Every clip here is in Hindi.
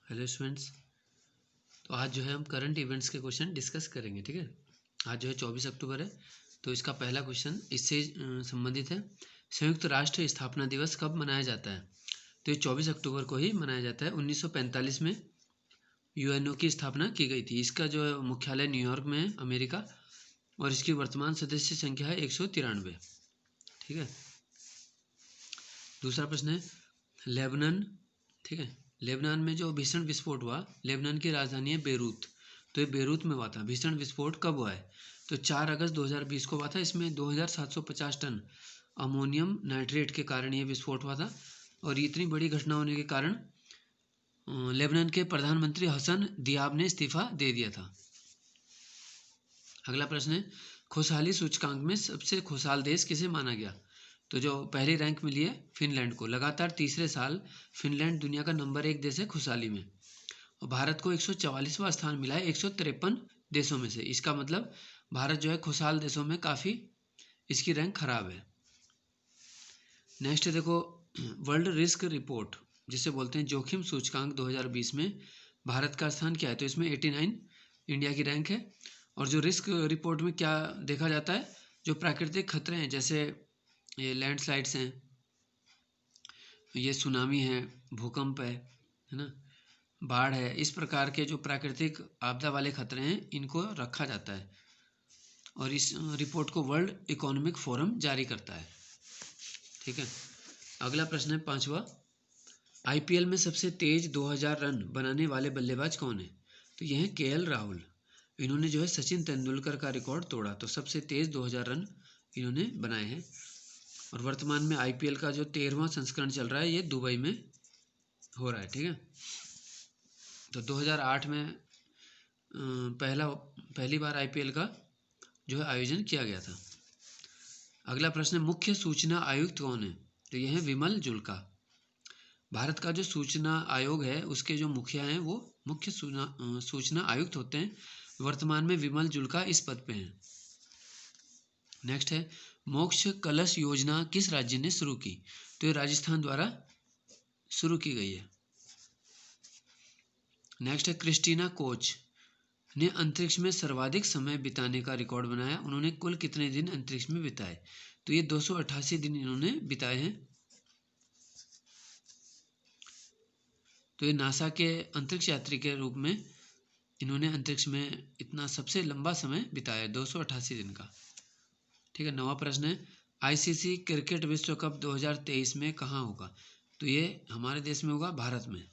Hello students. तो आज जो है हम करंट इवेंट्स के क्वेश्चन डिस्कस करेंगे। ठीक है, आज जो है 24 अक्टूबर है, तो इसका पहला क्वेश्चन इससे संबंधित है। संयुक्त राष्ट्र स्थापना दिवस कब मनाया जाता है? तो ये 24 अक्टूबर को ही मनाया जाता है। 1945 में यूएनओ की स्थापना की गई थी। इसका जो है मुख्यालय न्यूयॉर्क में है, अमेरिका, और इसकी वर्तमान सदस्य संख्या है 193। ठीक है, दूसरा प्रश्न है लेबनान। ठीक है, लेबनान में जो भीषण विस्फोट हुआ, लेबनान की राजधानी है बेरूत, तो ये बेरूत में हुआ था। भीषण विस्फोट कब हुआ है? तो 4 अगस्त 2020 को हुआ था। इसमें 2750 टन अमोनियम नाइट्रेट के कारण ये विस्फोट हुआ था, और इतनी बड़ी घटना होने के कारण लेबनान के प्रधानमंत्री हसन दियाब ने इस्तीफा दे दिया था। अगला प्रश्न है खुशहाली सूचकांक में सबसे खुशहाल देश किसे माना गया? तो जो पहली रैंक मिली है फिनलैंड को। लगातार तीसरे साल फिनलैंड दुनिया का नंबर 1 देश है खुशहाली में, और भारत को 144वां स्थान मिला है 153 देशों में से। इसका मतलब भारत जो है खुशहाल देशों में काफ़ी इसकी रैंक खराब है। नेक्स्ट देखो वर्ल्ड रिस्क रिपोर्ट, जिसे बोलते हैं जोखिम सूचकांक 2020 में भारत का स्थान क्या है? तो इसमें 89 इंडिया की रैंक है। और जो रिस्क रिपोर्ट में क्या देखा जाता है, जो प्राकृतिक खतरे हैं, जैसे ये लैंडस्लाइड्स हैं, ये सुनामी है, भूकंप है ना, बाढ़ है, इस प्रकार के जो प्राकृतिक आपदा वाले खतरे हैं इनको रखा जाता है, और इस रिपोर्ट को वर्ल्ड इकोनॉमिक फोरम जारी करता है। ठीक है, अगला प्रश्न है पांचवा, आईपीएल में सबसे तेज 2000 रन बनाने वाले बल्लेबाज कौन है? तो यह है केएल राहुल। इन्होंने जो है सचिन तेंदुलकर का रिकॉर्ड तोड़ा, तो सबसे तेज 2000 रन इन्होंने बनाए हैं। और वर्तमान में आईपीएल का जो 13वां संस्करण चल रहा है, ये दुबई में हो रहा है। ठीक है, तो 2008 में पहली बार आईपीएल का जो है आयोजन किया गया था। अगला प्रश्न है मुख्य सूचना आयुक्त कौन है? तो यह है विमल जुल्का। भारत का जो सूचना आयोग है उसके जो मुखिया हैं वो मुख्य सूचना आयुक्त होते हैं। वर्तमान में विमल जुल्का इस पद पे हैं। नेक्स्ट है मोक्ष कलश योजना किस राज्य ने शुरू की? तो ये राजस्थान द्वारा शुरू की गई है। नेक्स्ट है क्रिस्टीना कोच ने अंतरिक्ष में सर्वाधिक समय बिताने का रिकॉर्ड बनाया। उन्होंने कुल कितने दिन अंतरिक्ष में बिताए? तो ये 288 दिन इन्होंने बिताए हैं। तो ये नासा के अंतरिक्ष यात्री के रूप में इन्होंने अंतरिक्ष में इतना सबसे लंबा समय बिताया, 288 दिन का। ठीक है, नवा प्रश्न है आईसीसी क्रिकेट विश्व कप 2023 में कहाँ होगा? तो ये हमारे देश में होगा, भारत में।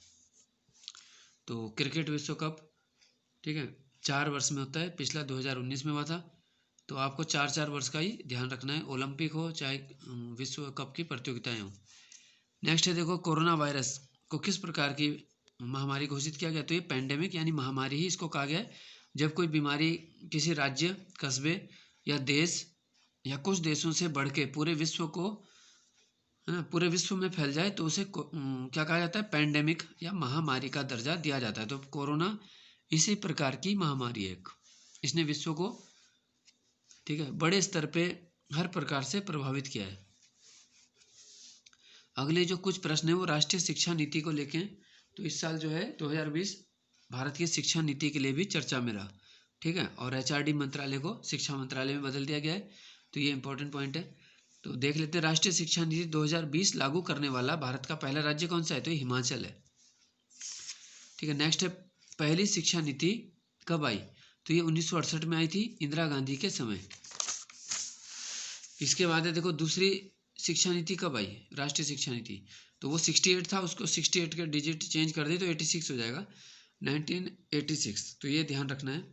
तो क्रिकेट विश्व कप, ठीक है, 4 वर्ष में होता है। पिछला 2019 में हुआ था। तो आपको 4-4 वर्ष का ही ध्यान रखना है, ओलंपिक हो चाहे विश्व कप की प्रतियोगिताएं हो। नेक्स्ट है देखो कोरोना वायरस को किस प्रकार की महामारी घोषित किया गया? तो ये पैंडेमिक यानी महामारी ही इसको कहा गया है। जब कोई बीमारी किसी राज्य, कस्बे या देश या कुछ देशों से बढ़ के पूरे विश्व को, है ना, पूरे विश्व में फैल जाए तो उसे क्या कहा जाता है? पैंडेमिक या महामारी का दर्जा दिया जाता है। तो कोरोना इसी प्रकार की महामारी है। इसने विश्व को, ठीक है, बड़े स्तर पे हर प्रकार से प्रभावित किया है। अगले जो कुछ प्रश्न है वो राष्ट्रीय शिक्षा नीति को लेके हैं। तो इस साल जो है 2020 भारत की शिक्षा नीति के लिए भी चर्चा में रहा। ठीक है, और एचआरडी मंत्रालय को शिक्षा मंत्रालय में बदल दिया गया है। तो ये इंपॉर्टेंट पॉइंट है। तो देख लेते हैं राष्ट्रीय शिक्षा नीति 2020 लागू करने वाला भारत का पहला राज्य कौन सा है? तो ये हिमाचल है। ठीक है, नेक्स्ट है पहली शिक्षा नीति कब आई? तो ये 1968 में आई थी, इंदिरा गांधी के समय। इसके बाद है देखो दूसरी शिक्षा नीति कब आई, राष्ट्रीय शिक्षा नीति? तो वो 68 था, उसको 68 के डिजिट चेंज कर दी तो 86 हो जाएगा, 1986। तो ये ध्यान रखना है।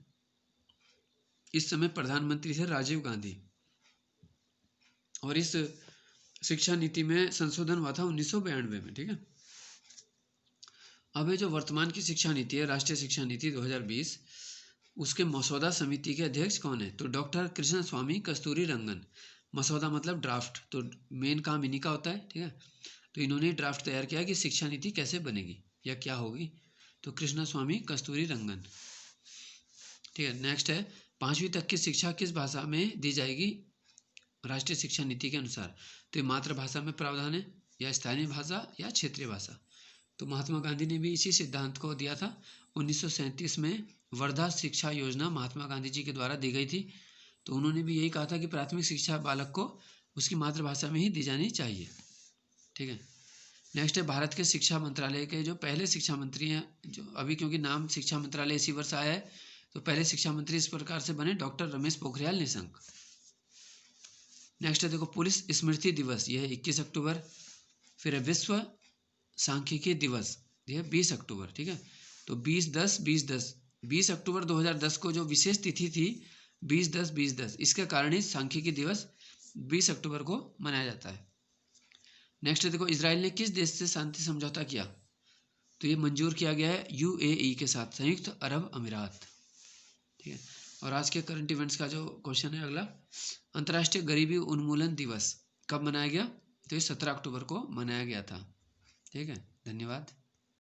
इस समय प्रधानमंत्री थे राजीव गांधी, और इस शिक्षा नीति में संशोधन हुआ था 1992 में। ठीक है, अब ये जो वर्तमान की शिक्षा नीति है, राष्ट्रीय शिक्षा नीति 2020, उसके मसौदा समिति के अध्यक्ष कौन है? तो डॉक्टर कृष्ण स्वामी कस्तूरी रंगन। मसौदा मतलब ड्राफ्ट, तो मेन काम इन्हीं का होता है। ठीक है, तो इन्होंने ड्राफ्ट तैयार किया कि शिक्षा नीति कैसे बनेगी या क्या होगी। तो कृष्णा स्वामी कस्तूरी रंगन। ठीक है, नेक्स्ट है 5वीं तक की शिक्षा किस भाषा में दी जाएगी राष्ट्रीय शिक्षा नीति के अनुसार? तो ये मातृभाषा में प्रावधान है, या स्थानीय भाषा या क्षेत्रीय भाषा। तो महात्मा गांधी ने भी इसी सिद्धांत को दिया था। 1937 में वर्धा शिक्षा योजना महात्मा गांधी जी के द्वारा दी गई थी। तो उन्होंने भी यही कहा था कि प्राथमिक शिक्षा बालक को उसकी मातृभाषा में ही दी जानी चाहिए। ठीक है। नेक्स्ट है भारत के शिक्षा मंत्रालय के जो पहले शिक्षा मंत्री हैं, जो अभी क्योंकि नाम शिक्षा मंत्रालय इसी वर्ष आया है, तो पहले शिक्षा मंत्री इस प्रकार से बने डॉक्टर रमेश पोखरियाल निशंक। नेक्स्ट है देखो पुलिस स्मृति दिवस, यह है 21 अक्टूबर। फिर है विश्व सांख्यिकी दिवस, यह 20 अक्टूबर। ठीक है। तो 20 अक्टूबर 2010 को जो विशेष तिथि थी 20-10-20-10, इसके कारण ही सांख्यिकी दिवस 20 अक्टूबर को मनाया जाता है। नेक्स्ट देखो इजराइल ने किस देश से शांति समझौता किया? तो ये मंजूर किया गया है यूएई के साथ, संयुक्त अरब अमीरात। ठीक है। और आज के करंट इवेंट्स का जो क्वेश्चन है अगला, अंतर्राष्ट्रीय गरीबी उन्मूलन दिवस कब मनाया गया? तो ये 17 अक्टूबर को मनाया गया था। ठीक है। धन्यवाद।